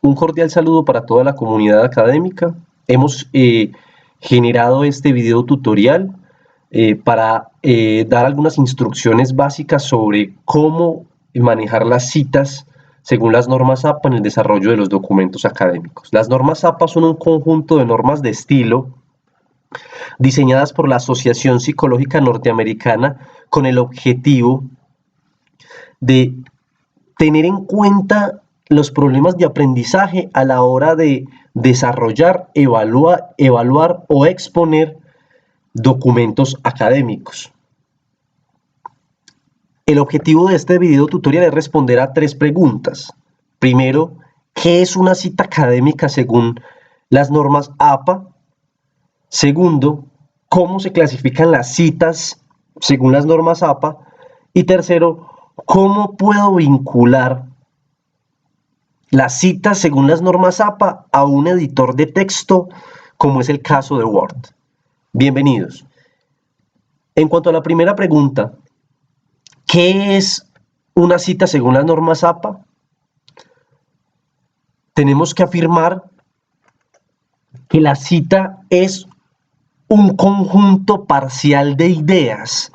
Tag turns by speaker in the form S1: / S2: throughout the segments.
S1: Un cordial saludo para toda la comunidad académica. Hemos generado este video tutorial para dar algunas instrucciones básicas sobre cómo manejar las citas según las normas APA en el desarrollo de los documentos académicos. Las normas APA son un conjunto de normas de estilo diseñadas por la Asociación Psicológica Norteamericana con el objetivo de tener en cuenta los problemas de aprendizaje a la hora de desarrollar, evaluar o exponer documentos académicos. El objetivo de este video tutorial es responder a 3 preguntas. Primero, ¿qué es una cita académica según las normas APA? Segundo, ¿cómo se clasifican las citas según las normas APA? Y tercero, ¿cómo puedo vincular las citas según las normas APA a un editor de texto como es el caso de Word? Bienvenidos. En cuanto a la primera pregunta, ¿qué es una cita según las normas APA? Tenemos que afirmar que la cita es un conjunto parcial de ideas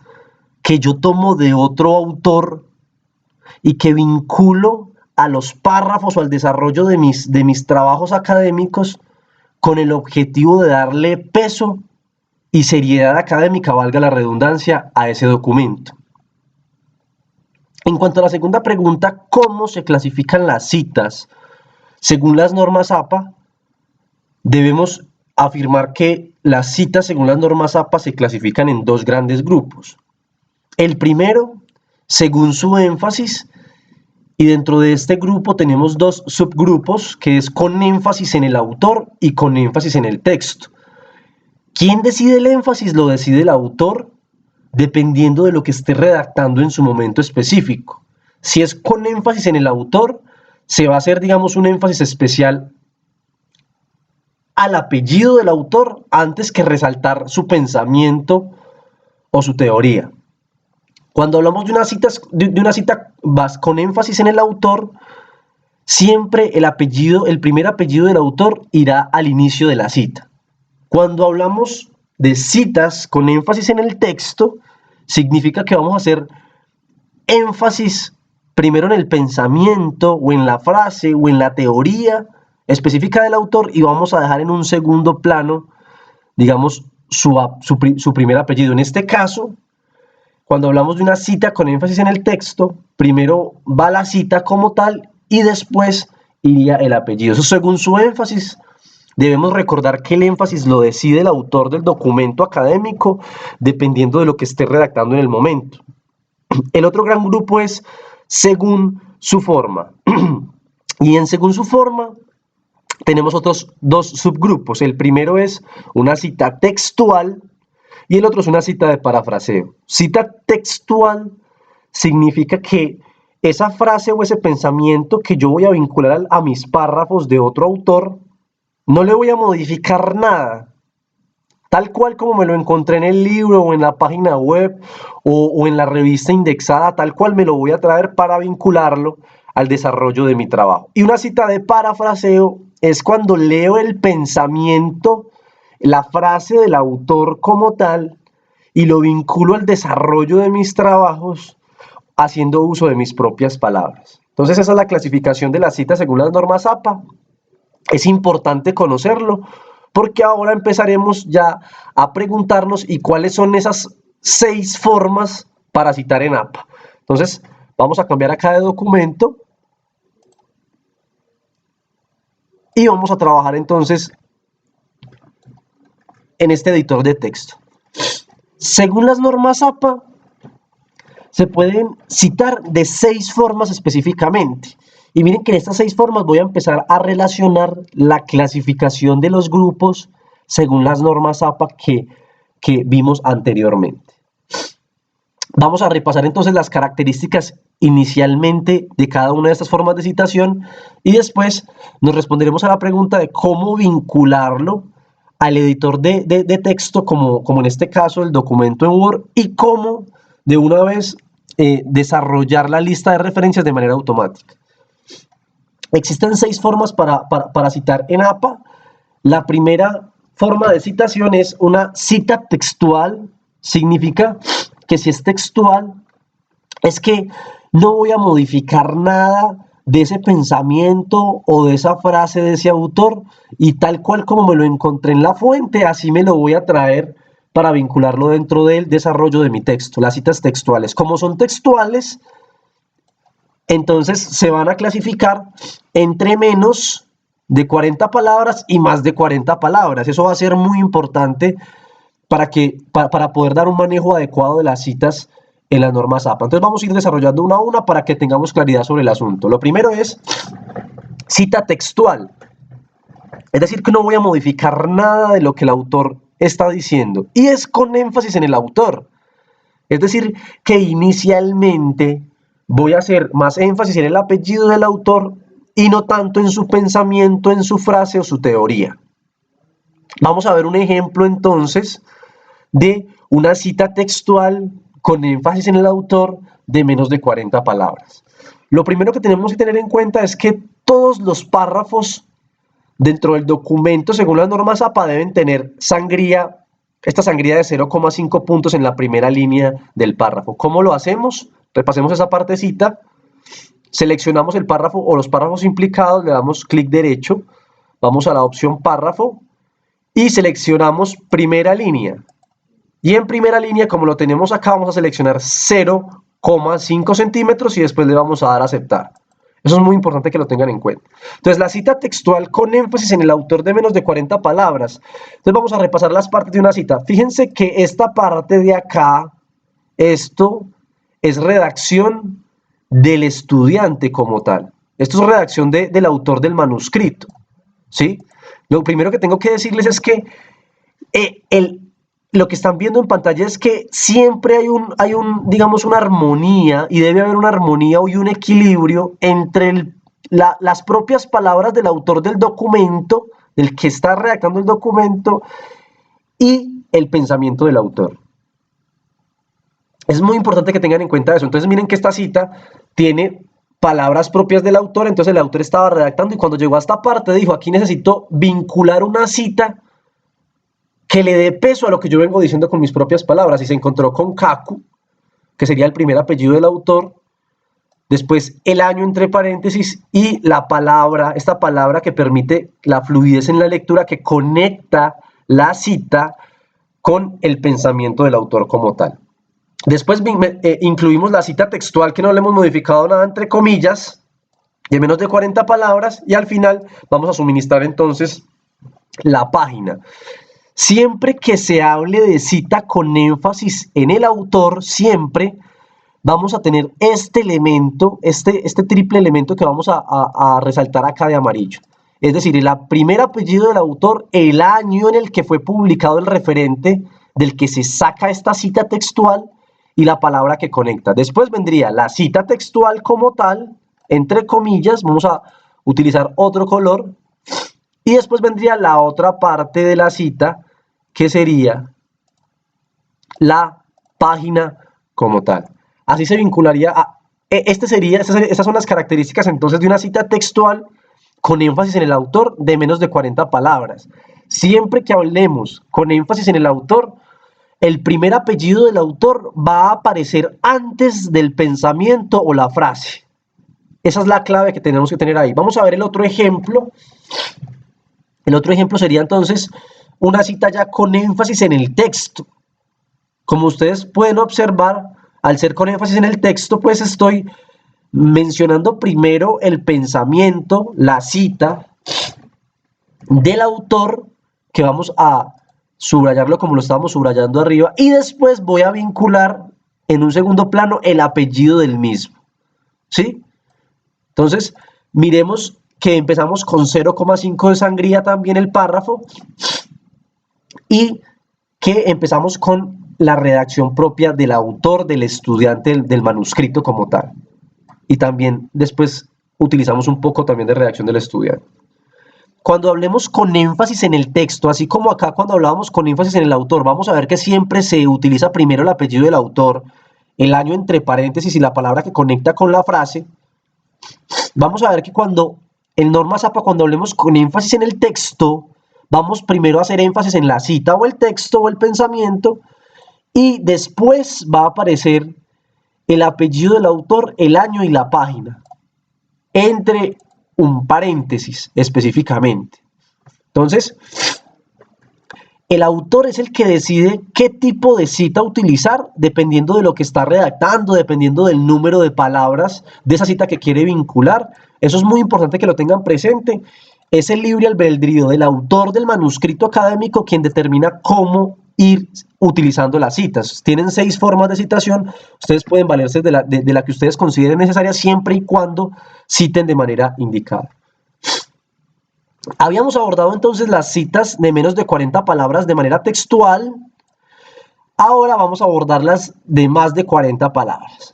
S1: que yo tomo de otro autor y que vinculo a los párrafos o al desarrollo de mis trabajos académicos con el objetivo de darle peso y seriedad académica, valga la redundancia, a ese documento. En cuanto a la segunda pregunta, ¿cómo se clasifican las citas según las normas APA? Debemos afirmar que las citas según las normas APA se clasifican en 2 grandes grupos. El primero, según su énfasis, y dentro de este grupo tenemos 2 subgrupos, que es con énfasis en el autor y con énfasis en el texto. ¿Quién decide el énfasis? Lo decide el autor, dependiendo de lo que esté redactando en su momento específico. Si es con énfasis en el autor, se va a hacer, digamos, un énfasis especial al apellido del autor antes que resaltar su pensamiento o su teoría. Cuando hablamos de una cita con énfasis en el autor, siempre el primer apellido del autor irá al inicio de la cita. Cuando hablamos de citas con énfasis en el texto, significa que vamos a hacer énfasis primero en el pensamiento o en la frase o en la teoría específica del autor y vamos a dejar en un segundo plano, digamos, su primer apellido. En este caso, cuando hablamos de una cita con énfasis en el texto, primero va la cita como tal y después iría el apellido. Eso según su énfasis. Debemos recordar que el énfasis lo decide el autor del documento académico dependiendo de lo que esté redactando en el momento. El otro gran grupo es según su forma. Y en según su forma tenemos otros 2 subgrupos. El primero es una cita textual y el otro es una cita de parafraseo. Cita textual significa que esa frase o ese pensamiento que yo voy a vincular a mis párrafos de otro autor, no le voy a modificar nada. Tal cual como me lo encontré en el libro o en la página web o en la revista indexada, tal cual me lo voy a traer para vincularlo al desarrollo de mi trabajo. Y una cita de parafraseo es cuando leo el pensamiento, la frase del autor como tal y lo vinculo al desarrollo de mis trabajos haciendo uso de mis propias palabras. Entonces esa es la clasificación de las citas según las normas APA. Es importante conocerlo porque ahora empezaremos ya a preguntarnos y cuáles son esas 6 formas para citar en APA. Entonces vamos a cambiar acá de documento y vamos a trabajar entonces en este editor de texto. Según las normas APA, se pueden citar de 6 formas específicamente. Y miren que en estas 6 formas voy a empezar a relacionar la clasificación de los grupos según las normas APA que vimos anteriormente. Vamos a repasar entonces las características inicialmente de cada una de estas formas de citación y después nos responderemos a la pregunta de cómo vincularlo al editor de texto, como en este caso el documento en Word, y cómo de una vez desarrollar la lista de referencias de manera automática. Existen 6 formas para citar en APA. La primera forma de citación es una cita textual. Significa que si es textual, es que no voy a modificar nada de ese pensamiento o de esa frase de ese autor, y tal cual como me lo encontré en la fuente, así me lo voy a traer para vincularlo dentro del desarrollo de mi texto. Las citas textuales, como son textuales, entonces se van a clasificar entre menos de 40 palabras y más de 40 palabras. Eso va a ser muy importante para poder dar un manejo adecuado de las citas en las normas APA. Entonces vamos a ir desarrollando una a una para que tengamos claridad sobre el asunto. Lo primero es cita textual. Es decir, que no voy a modificar nada de lo que el autor está diciendo. Y es con énfasis en el autor. Es decir, que inicialmente voy a hacer más énfasis en el apellido del autor y no tanto en su pensamiento, en su frase o su teoría. Vamos a ver un ejemplo entonces de una cita textual con énfasis en el autor de menos de 40 palabras. Lo primero que tenemos que tener en cuenta es que todos los párrafos dentro del documento, según las normas APA, deben tener sangría, esta sangría de 0,5 puntos en la primera línea del párrafo. ¿Cómo lo hacemos? Repasemos esa partecita. Seleccionamos el párrafo o los párrafos implicados, le damos clic derecho, vamos a la opción párrafo y seleccionamos primera línea. Y en primera línea, como lo tenemos acá, vamos a seleccionar 0,5 centímetros y después le vamos a dar a aceptar. Eso es muy importante que lo tengan en cuenta. Entonces, la cita textual con énfasis en el autor de menos de 40 palabras. Entonces, vamos a repasar las partes de una cita. Fíjense que esta parte de acá, esto es redacción del estudiante como tal. Esto es redacción del autor del manuscrito, ¿sí? Lo primero que tengo que decirles es que lo que están viendo en pantalla es que siempre hay digamos, una armonía, y debe haber una armonía y un equilibrio entre las propias palabras del autor del documento, del que está redactando el documento, y el pensamiento del autor. Es muy importante que tengan en cuenta eso. Entonces miren que esta cita tiene palabras propias del autor, entonces el autor estaba redactando y cuando llegó a esta parte dijo, aquí necesito vincular una cita que le dé peso a lo que yo vengo diciendo con mis propias palabras, y se encontró con Kaku, que sería el primer apellido del autor, después el año entre paréntesis y la palabra, esta palabra que permite la fluidez en la lectura, que conecta la cita con el pensamiento del autor como tal. Después incluimos la cita textual, que no le hemos modificado nada, entre comillas, de menos de 40 palabras, y al final vamos a suministrar entonces la página. Siempre que se hable de cita con énfasis en el autor, siempre vamos a tener este elemento, este triple elemento que vamos a resaltar acá de amarillo. Es decir, el primer apellido del autor, el año en el que fue publicado el referente del que se saca esta cita textual y la palabra que conecta. Después vendría la cita textual como tal, entre comillas, vamos a utilizar otro color, y después vendría la otra parte de la cita, que sería la página como tal. Así se vincularía a... Esas son las características entonces de una cita textual con énfasis en el autor de menos de 40 palabras. Siempre que hablemos con énfasis en el autor, el primer apellido del autor va a aparecer antes del pensamiento o la frase. Esa es la clave que tenemos que tener ahí. Vamos a ver el otro ejemplo. El otro ejemplo sería entonces una cita ya con énfasis en el texto. Como ustedes pueden observar, al ser con énfasis en el texto, pues estoy mencionando primero el pensamiento, la cita del autor, que vamos a subrayarlo como lo estábamos subrayando arriba, y después voy a vincular en un segundo plano el apellido del mismo, ¿sí? Entonces, miremos que empezamos con 0,5 de sangría también el párrafo, y que empezamos con la redacción propia del autor, del estudiante, del manuscrito como tal. Y también después utilizamos un poco también de redacción del estudiante. Cuando hablemos con énfasis en el texto, así como acá cuando hablábamos con énfasis en el autor, vamos a ver que siempre se utiliza primero el apellido del autor, el año entre paréntesis y la palabra que conecta con la frase. Vamos a ver que cuando en normas APA, cuando hablemos con énfasis en el texto, vamos primero a hacer énfasis en la cita o el texto o el pensamiento, y después va a aparecer el apellido del autor, el año y la página, entre un paréntesis específicamente. Entonces, el autor es el que decide qué tipo de cita utilizar dependiendo de lo que está redactando, dependiendo del número de palabras de esa cita que quiere vincular. Eso es muy importante que lo tengan presente. Es el libre albedrío del autor del manuscrito académico quien determina cómo ir utilizando las citas. Tienen 6 formas de citación. Ustedes pueden valerse de la que ustedes consideren necesaria siempre y cuando citen de manera indicada. Habíamos abordado entonces las citas de menos de 40 palabras de manera textual. Ahora vamos a abordarlas de más de 40 palabras.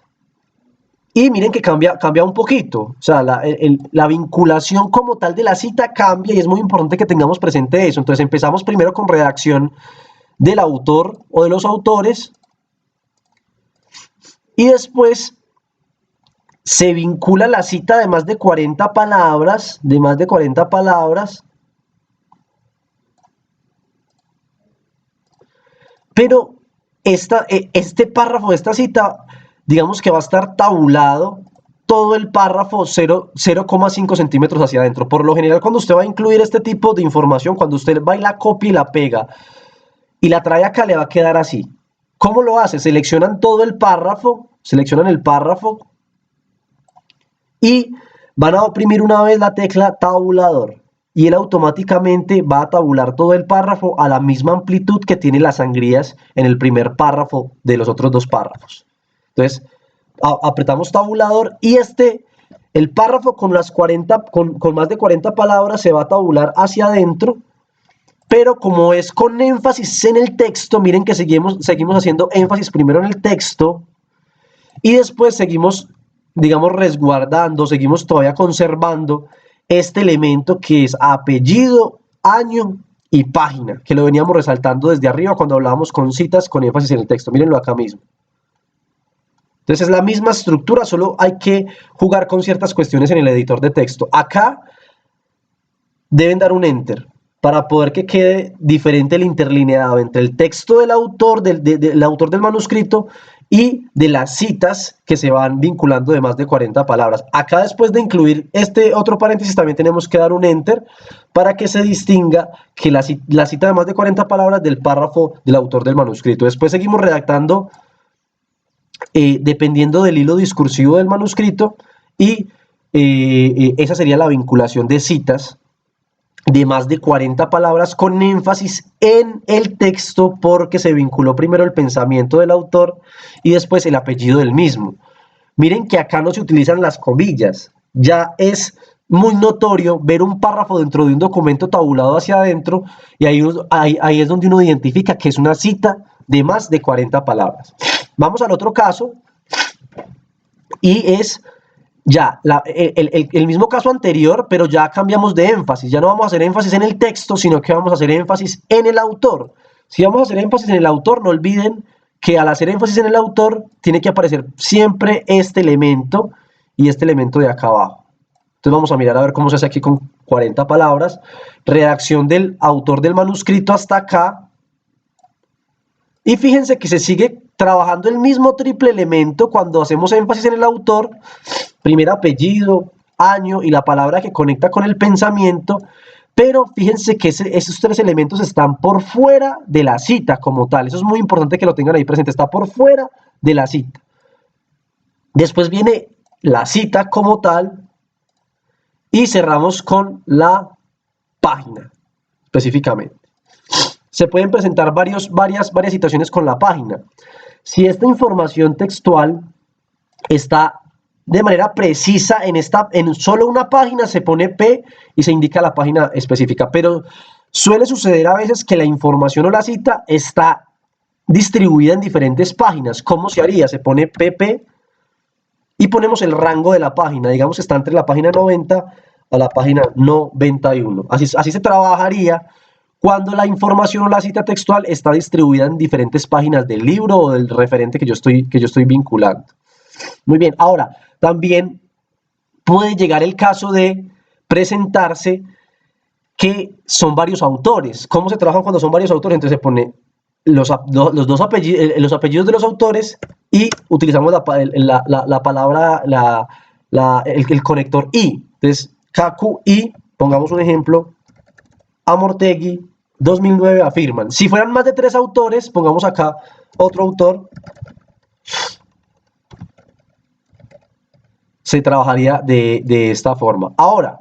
S1: Y miren que cambia un poquito. O sea, la vinculación como tal de la cita cambia y es muy importante que tengamos presente eso. Entonces empezamos primero con redacción del autor o de los autores. Y después se vincula la cita de más de 40 palabras, pero este párrafo, esta cita, digamos que va a estar tabulado todo el párrafo 0,5 centímetros hacia adentro. Por lo general, cuando usted va a incluir este tipo de información, cuando usted va y la copia y la pega y la trae acá, le va a quedar así. ¿Cómo lo hace? Seleccionan todo el párrafo, seleccionan el párrafo, y van a oprimir una vez la tecla tabulador y él automáticamente va a tabular todo el párrafo a la misma amplitud que tiene las sangrías en el primer párrafo de los otros 2 párrafos. Entonces, apretamos tabulador y el párrafo con más de 40 palabras se va a tabular hacia adentro, pero como es con énfasis en el texto, miren que seguimos haciendo énfasis primero en el texto y después seguimos, digamos, resguardando, seguimos todavía conservando este elemento que es apellido, año y página, que lo veníamos resaltando desde arriba cuando hablábamos con citas con énfasis en el texto. Mírenlo acá mismo. Entonces es la misma estructura, solo hay que jugar con ciertas cuestiones en el editor de texto. Acá deben dar un enter para poder que quede diferente el interlineado entre el texto del autor, del autor del manuscrito, y de las citas que se van vinculando de más de 40 palabras. Acá, después de incluir este otro paréntesis, también tenemos que dar un enter para que se distinga que la cita de más de 40 palabras del párrafo del autor del manuscrito. Después seguimos redactando dependiendo del hilo discursivo del manuscrito y esa sería la vinculación de citas de más de 40 palabras con énfasis en el texto porque se vinculó primero el pensamiento del autor y después el apellido del mismo. Miren que acá no se utilizan las comillas. Ya es muy notorio ver un párrafo dentro de un documento tabulado hacia adentro y ahí es donde uno identifica que es una cita de más de 40 palabras. Vamos al otro caso y es ya el mismo caso anterior, pero ya cambiamos de énfasis. Ya no vamos a hacer énfasis en el texto, sino que vamos a hacer énfasis en el autor. Si vamos a hacer énfasis en el autor, no olviden que al hacer énfasis en el autor, tiene que aparecer siempre este elemento y este elemento de acá abajo. Entonces vamos a mirar a ver cómo se hace aquí con 40 palabras. Redacción del autor del manuscrito hasta acá. Y fíjense que se sigue trabajando el mismo triple elemento cuando hacemos énfasis en el autor. Primer apellido, año y la palabra que conecta con el pensamiento. Pero fíjense que esos 3 elementos están por fuera de la cita como tal. Eso es muy importante que lo tengan ahí presente. Está por fuera de la cita. Después viene la cita como tal. Y cerramos con la página, específicamente. Se pueden presentar varias situaciones con la página. Si esta información textual está de manera precisa en solo una página, se pone P y se indica la página específica. Pero suele suceder a veces que la información o la cita está distribuida en diferentes páginas. ¿Cómo se haría? Se pone PP y ponemos el rango de la página. Digamos que está entre la página 90 a la página 91. Así se trabajaría cuando la información o la cita textual está distribuida en diferentes páginas del libro o del referente que yo estoy vinculando. Muy bien, ahora también puede llegar el caso de presentarse que son varios autores. ¿Cómo se trabaja cuando son varios autores? Entonces se pone los dos apellidos, los apellidos de los autores y utilizamos la palabra, el conector y. Entonces, Kaku y, pongamos un ejemplo, Amortegui, 2009 afirman. Si fueran más de 3 autores, pongamos acá otro autor, se trabajaría de esta forma. Ahora,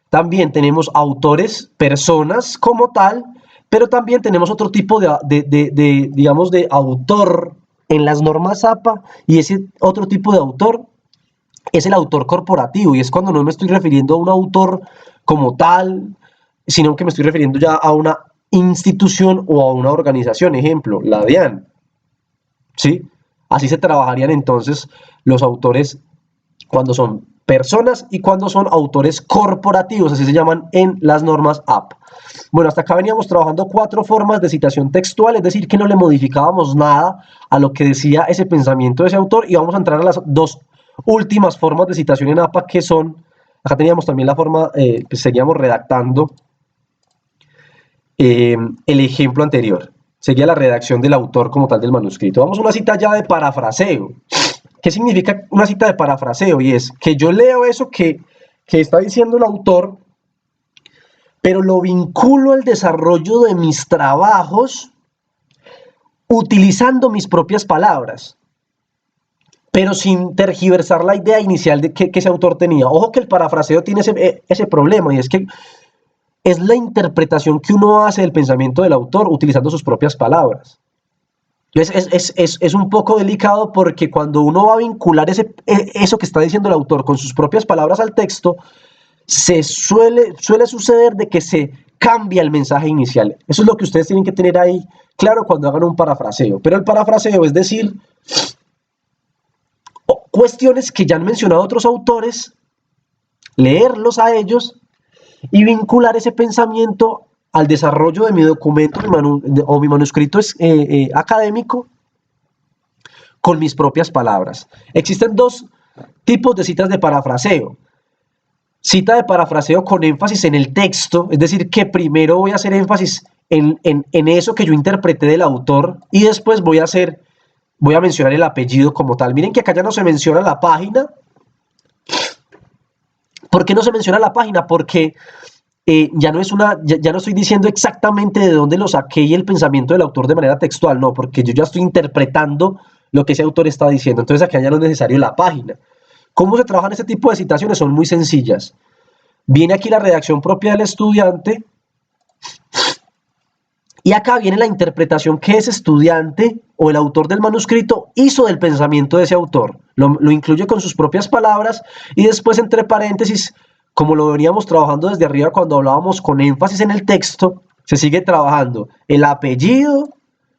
S1: también tenemos autores, personas como tal, pero también tenemos otro tipo digamos, de autor en las normas APA, y ese otro tipo de autor es el autor corporativo, y es cuando no me estoy refiriendo a un autor como tal, sino que me estoy refiriendo ya a una institución o a una organización. Ejemplo, la DIAN, ¿sí? Así se trabajarían entonces los autores cuando son personas y cuando son autores corporativos, así se llaman en las normas AP. Bueno, hasta acá veníamos trabajando 4 formas de citación textual, es decir, que no le modificábamos nada a lo que decía ese pensamiento de ese autor, y vamos a entrar a las 2 últimas formas de citación en APA, que son, acá teníamos también la forma, pues seguíamos redactando el ejemplo anterior, seguía la redacción del autor como tal del manuscrito. Vamos a una cita ya de parafraseo. ¿Qué significa una cita de parafraseo? Y es que yo leo eso que está diciendo el autor, pero lo vinculo al desarrollo de mis trabajos utilizando mis propias palabras, pero sin tergiversar la idea inicial de que ese autor tenía. Ojo que el parafraseo tiene ese problema, y es que es la interpretación que uno hace del pensamiento del autor utilizando sus propias palabras. Es un poco delicado, porque cuando uno va a vincular eso que está diciendo el autor con sus propias palabras al texto, suele suceder de que se cambia el mensaje inicial. Eso es lo que ustedes tienen que tener ahí claro cuando hagan un parafraseo. Pero el parafraseo es decir cuestiones que ya han mencionado otros autores, leerlos a ellos y vincular ese pensamiento al desarrollo de mi documento o mi manuscrito académico con mis propias palabras. Existen 2 tipos de citas de parafraseo. Cita de parafraseo con énfasis en el texto, es decir, que primero voy a hacer énfasis en eso que yo interpreté del autor, y después voy a mencionar el apellido como tal. Miren que acá ya no se menciona la página. ¿Por qué no se menciona la página? Porque ya no estoy diciendo exactamente de dónde lo saqué y el pensamiento del autor de manera textual, no, porque yo ya estoy interpretando lo que ese autor está diciendo. Entonces acá ya no es necesario la página. ¿Cómo se trabajan este tipo de citaciones? Son muy sencillas. Viene aquí la redacción propia del estudiante, y acá viene la interpretación que ese estudiante o el autor del manuscrito hizo del pensamiento de ese autor. Lo incluye con sus propias palabras, y después, entre paréntesis, como lo veníamos trabajando desde arriba cuando hablábamos con énfasis en el texto, se sigue trabajando el apellido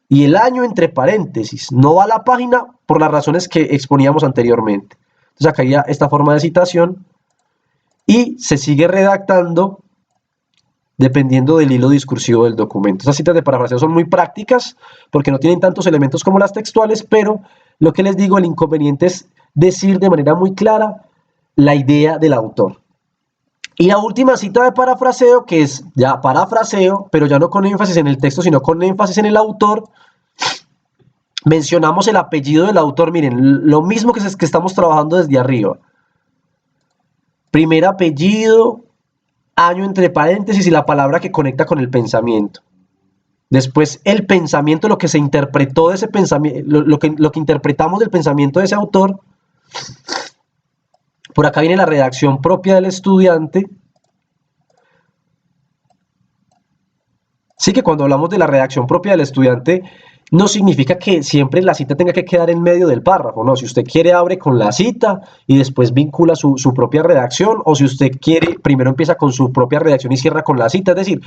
S1: y el año entre paréntesis. No va a la página por las razones que exponíamos anteriormente. Entonces acá ya esta forma de citación, y se sigue redactando dependiendo del hilo discursivo del documento. Estas citas de parafraseo son muy prácticas porque no tienen tantos elementos como las textuales, pero lo que les digo, el inconveniente es decir de manera muy clara la idea del autor. Y la última cita de parafraseo, que es ya parafraseo, pero ya no con énfasis en el texto, sino con énfasis en el autor. Mencionamos el apellido del autor, miren, lo mismo que estamos trabajando desde arriba. Primer apellido, año entre paréntesis y la palabra que conecta con el pensamiento. Después el pensamiento, lo que se interpretó de ese pensamiento, lo que interpretamos del pensamiento de ese autor. Por acá viene la redacción propia del estudiante. Sí, que cuando hablamos de la redacción propia del estudiante, no significa que siempre la cita tenga que quedar en medio del párrafo, no. Si usted quiere, abre con la cita y después vincula su propia redacción, o si usted quiere, primero empieza con su propia redacción y cierra con la cita. Es decir,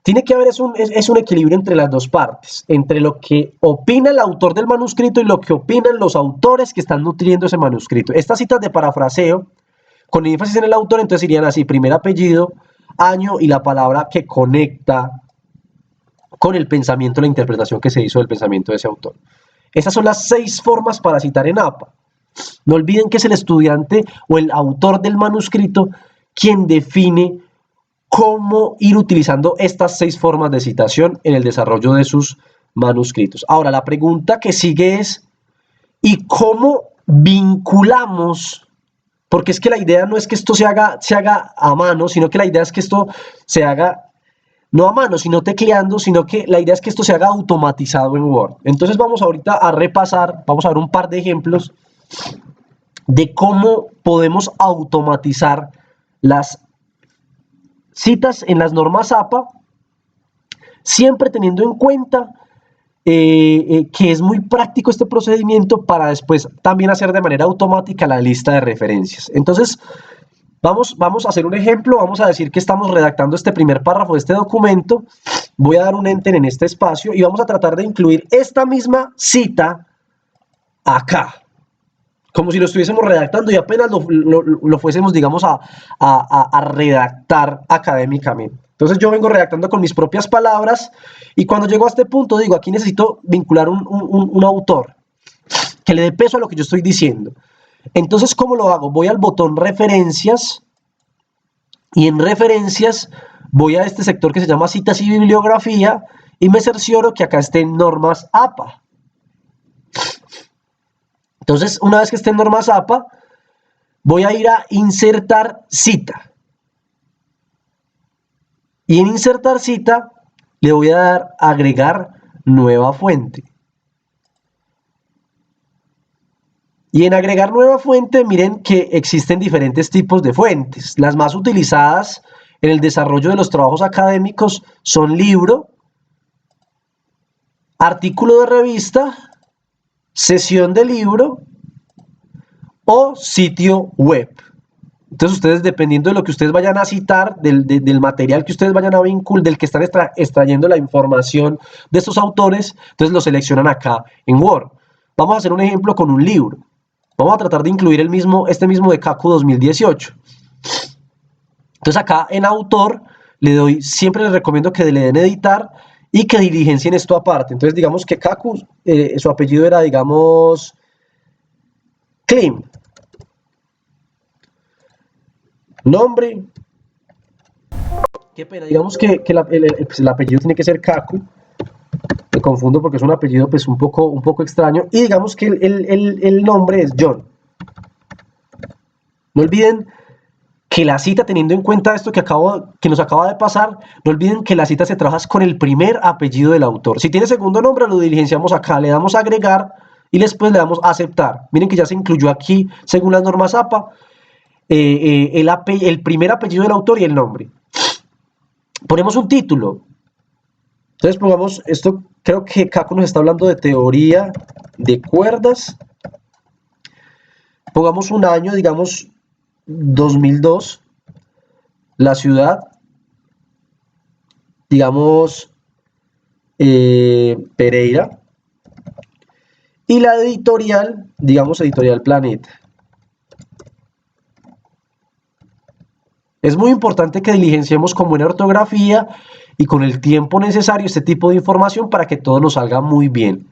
S1: tiene que haber un equilibrio entre las 2 partes, entre lo que opina el autor del manuscrito y lo que opinan los autores que están nutriendo ese manuscrito. Estas citas de parafraseo, con énfasis en el autor, entonces irían así: primer apellido, año y la palabra que conecta con el pensamiento, la interpretación que se hizo del pensamiento de ese autor. Esas son las 6 formas para citar en APA. No olviden que es el estudiante o el autor del manuscrito quien define cómo ir utilizando estas 6 formas de citación en el desarrollo de sus manuscritos. Ahora, la pregunta que sigue es, ¿y cómo vinculamos? Porque es que la idea no es que esto se haga a mano, sino que la idea es que esto se haga no a mano, sino tecleando, sino que la idea es que esto se haga automatizado en Word. Entonces vamos ahorita a repasar, vamos a ver un par de ejemplos de cómo podemos automatizar las citas en las normas APA, siempre teniendo en cuenta que es muy práctico este procedimiento para después también hacer de manera automática la lista de referencias. Entonces, vamos a hacer un ejemplo, vamos a decir que estamos redactando este primer párrafo de este documento, voy a dar un enter en este espacio y vamos a tratar de incluir esta misma cita acá, como si lo estuviésemos redactando y apenas lo fuésemos, digamos, a redactar académicamente. Entonces yo vengo redactando con mis propias palabras y cuando llego a este punto digo, aquí necesito vincular un autor que le dé peso a lo que yo estoy diciendo. Entonces, ¿cómo lo hago? Voy al botón referencias y en referencias voy a este sector que se llama citas y bibliografía y me cercioro que acá estén normas APA. Entonces, una vez que esté en normas APA, voy a ir a insertar cita. Y en insertar cita, le voy a dar agregar nueva fuente. Y en agregar nueva fuente, miren que existen diferentes tipos de fuentes. Las más utilizadas en el desarrollo de los trabajos académicos son libro, artículo de revista, sesión de libro o sitio web. Entonces ustedes, dependiendo de lo que ustedes vayan a citar, del material que ustedes vayan a vincular, del que están extrayendo la información de estos autores, entonces lo seleccionan acá en Word. Vamos a hacer un ejemplo con un libro. Vamos a tratar de incluir este mismo de Kaku 2018. Entonces acá en autor, siempre les recomiendo que le den editar y que diligencien esto aparte. Entonces digamos que Kaku, su apellido era, digamos, Klim. Nombre. Qué pena, digamos que el apellido tiene que ser Kaku. Me confundo porque es un apellido pues un poco extraño. Y digamos que el nombre es John. No olviden que la cita, teniendo en cuenta esto que nos acaba de pasar, no olviden que la cita se trabaja con el primer apellido del autor. Si tiene segundo nombre, lo diligenciamos acá, le damos a agregar y después le damos a aceptar. Miren que ya se incluyó aquí, según las normas APA, el primer apellido del autor y el nombre. Ponemos un título. Entonces pongamos, esto creo que Kaku nos está hablando de teoría de cuerdas. Pongamos un año, digamos 2002, la ciudad, digamos Pereira, y la editorial, digamos Editorial Planeta. Es muy importante que diligenciemos con buena ortografía y con el tiempo necesario este tipo de información para que todo nos salga muy bien.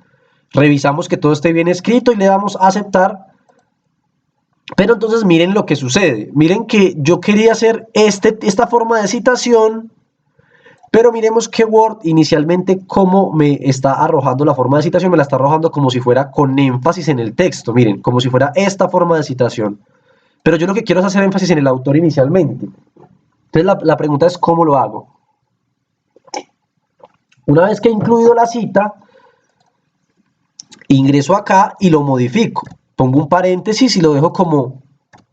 S1: Revisamos que todo esté bien escrito y le damos a aceptar. Pero entonces miren lo que sucede. Miren que yo quería hacer esta forma de citación, pero miremos que Word inicialmente como me está arrojando la forma de citación, me la está arrojando como si fuera con énfasis en el texto. Miren, como si fuera esta forma de citación. Pero yo lo que quiero es hacer énfasis en el autor inicialmente. Entonces la pregunta es ¿cómo lo hago? Una vez que he incluido la cita, ingreso acá y lo modifico. Pongo un paréntesis y lo dejo como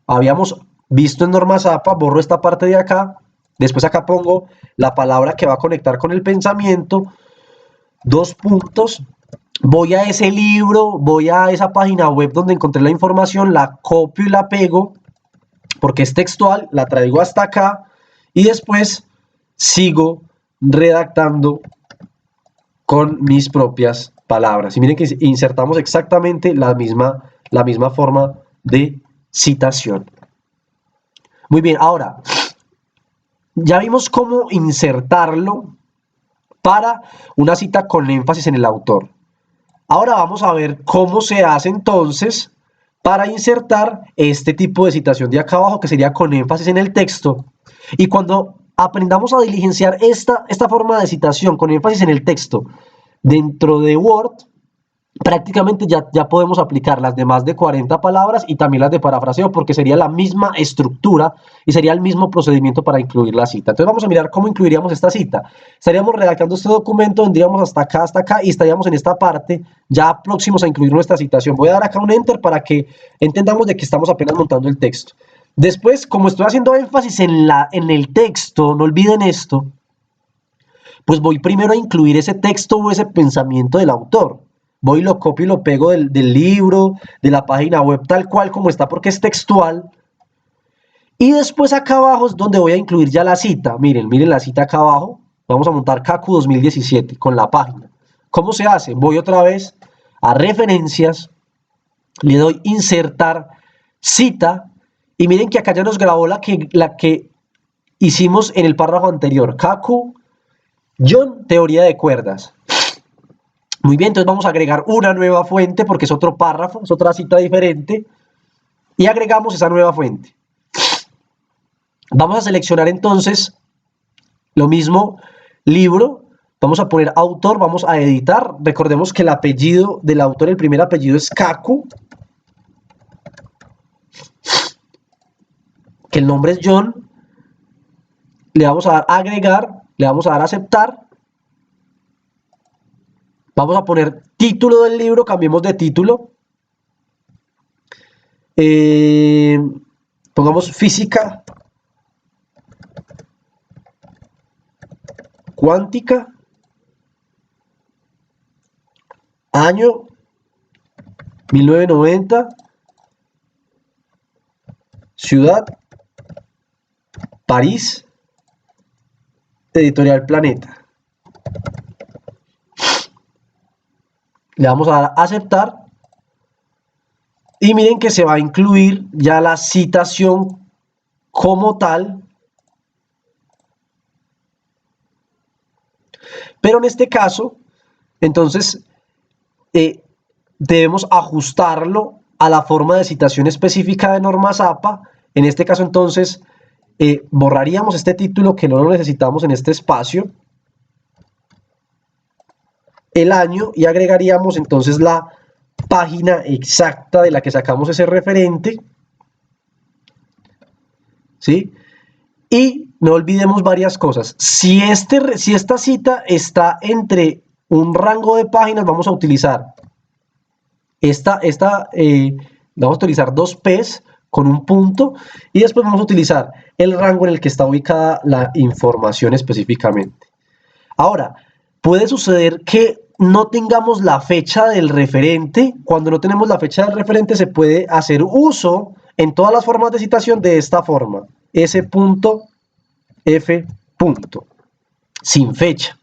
S1: habíamos visto en normas APA, borro esta parte de acá, después acá pongo la palabra que va a conectar con el pensamiento, 2 puntos, voy a ese libro, voy a esa página web donde encontré la información, la copio y la pego, porque es textual, la traigo hasta acá y después sigo redactando con mis propias palabras. Y miren que insertamos exactamente la misma forma de citación. Muy bien, ahora, ya vimos cómo insertarlo para una cita con énfasis en el autor. Ahora vamos a ver cómo se hace entonces para insertar este tipo de citación de acá abajo, que sería con énfasis en el texto. Y cuando aprendamos a diligenciar esta forma de citación con énfasis en el texto dentro de Word, prácticamente ya podemos aplicar las de más de 40 palabras y también las de parafraseo, porque sería la misma estructura y sería el mismo procedimiento para incluir la cita. Entonces vamos a mirar cómo incluiríamos esta cita. Estaríamos redactando este documento, vendríamos hasta acá y estaríamos en esta parte ya próximos a incluir nuestra citación. Voy a dar acá un enter para que entendamos de que estamos apenas montando el texto. Después, como estoy haciendo énfasis en el texto, no olviden esto, pues voy primero a incluir ese texto o ese pensamiento del autor. Voy y lo copio y lo pego del libro, de la página web, tal cual como está, porque es textual. Y después acá abajo es donde voy a incluir ya la cita. Miren la cita acá abajo. Vamos a montar Kaku 2017 con la página. ¿Cómo se hace? Voy otra vez a referencias, le doy insertar cita, y miren que acá ya nos grabó la que hicimos en el párrafo anterior. Kaku, John, teoría de cuerdas. Muy bien, entonces vamos a agregar una nueva fuente porque es otro párrafo, es otra cita diferente. Y agregamos esa nueva fuente. Vamos a seleccionar entonces lo mismo, libro. Vamos a poner autor, vamos a editar. Recordemos que el apellido del autor, el primer apellido es Kaku. Que el nombre es John. Le vamos a dar agregar, le vamos a dar aceptar. Vamos a poner título del libro, cambiemos de título. Pongamos física cuántica, año 1990, ciudad París, editorial Planeta. Le vamos a dar a aceptar y miren que se va a incluir ya la citación como tal, pero en este caso entonces debemos ajustarlo a la forma de citación específica de norma ZAPA. En este caso entonces borraríamos este título que no lo necesitamos en este espacio, el año, y agregaríamos entonces la página exacta de la que sacamos ese referente, ¿sí? Y no olvidemos varias cosas. Si esta cita está entre un rango de páginas, vamos a utilizar vamos a utilizar dos P's con un punto, y después vamos a utilizar el rango en el que está ubicada la información específicamente. Ahora, puede suceder que no tengamos la fecha del referente. Cuando no tenemos la fecha del referente, se puede hacer uso en todas las formas de citación de esta forma: S.F. sin fecha.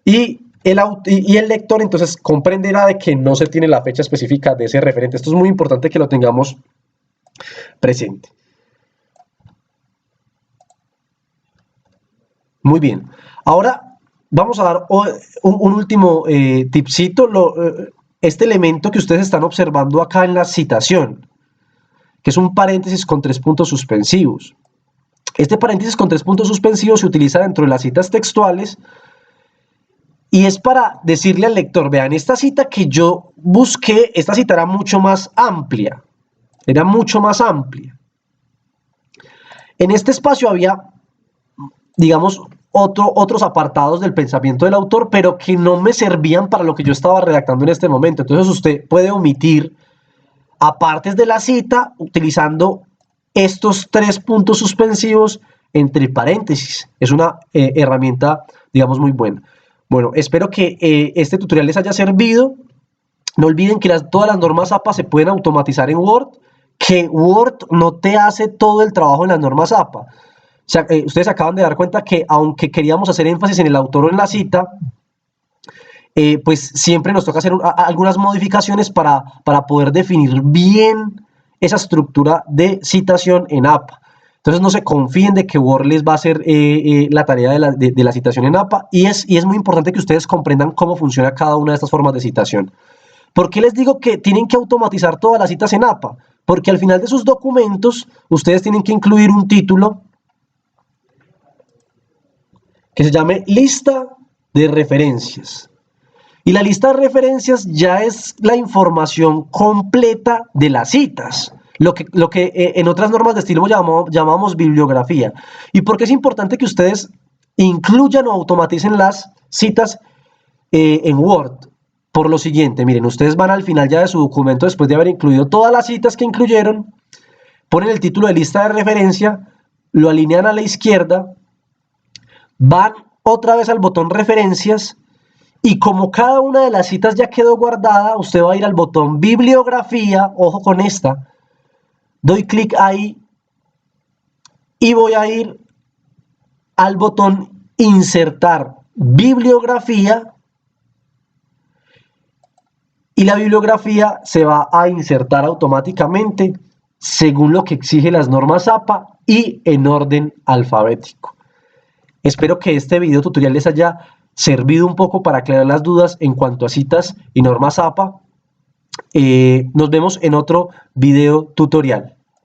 S1: Y el lector entonces comprenderá de que no se tiene la fecha específica de ese referente. Esto es muy importante que lo tengamos presente. Muy bien. Ahora vamos a dar un último tipcito. Este elemento que ustedes están observando acá en la citación, que es un paréntesis con 3 puntos suspensivos. Este paréntesis con 3 puntos suspensivos se utiliza dentro de las citas textuales y es para decirle al lector: vean, esta cita que yo busqué, esta cita era mucho más amplia. Era mucho más amplia. En este espacio había, digamos, otros apartados del pensamiento del autor, pero que no me servían para lo que yo estaba redactando en este momento. Entonces usted puede omitir apartes de la cita utilizando estos 3 puntos suspensivos entre paréntesis. Es una herramienta, digamos, muy buena. Bueno, espero que este tutorial les haya servido. No olviden que todas las normas APA se pueden automatizar en Word, que Word no te hace todo el trabajo en las normas APA. O sea, ustedes acaban de dar cuenta que aunque queríamos hacer énfasis en el autor o en la cita, pues siempre nos toca hacer algunas modificaciones para poder definir bien esa estructura de citación en APA. Entonces no se confíen de que Word les va a hacer la tarea de la citación en APA, y es muy importante que ustedes comprendan cómo funciona cada una de estas formas de citación. ¿Por qué les digo que tienen que automatizar todas las citas en APA? Porque al final de sus documentos ustedes tienen que incluir un título que se llame lista de referencias. Y la lista de referencias ya es la información completa de las citas, lo que en otras normas de estilo llamamos bibliografía. ¿Y por qué es importante que ustedes incluyan o automaticen las citas en Word? Por lo siguiente, miren, ustedes van al final ya de su documento, después de haber incluido todas las citas que incluyeron, ponen el título de lista de referencia, lo alinean a la izquierda, van otra vez al botón referencias, y como cada una de las citas ya quedó guardada, usted va a ir al botón bibliografía, ojo con esta, doy clic ahí y voy a ir al botón insertar bibliografía, y la bibliografía se va a insertar automáticamente según lo que exige las normas APA y en orden alfabético. Espero que este video tutorial les haya servido un poco para aclarar las dudas en cuanto a citas y normas APA. Nos vemos en otro video tutorial.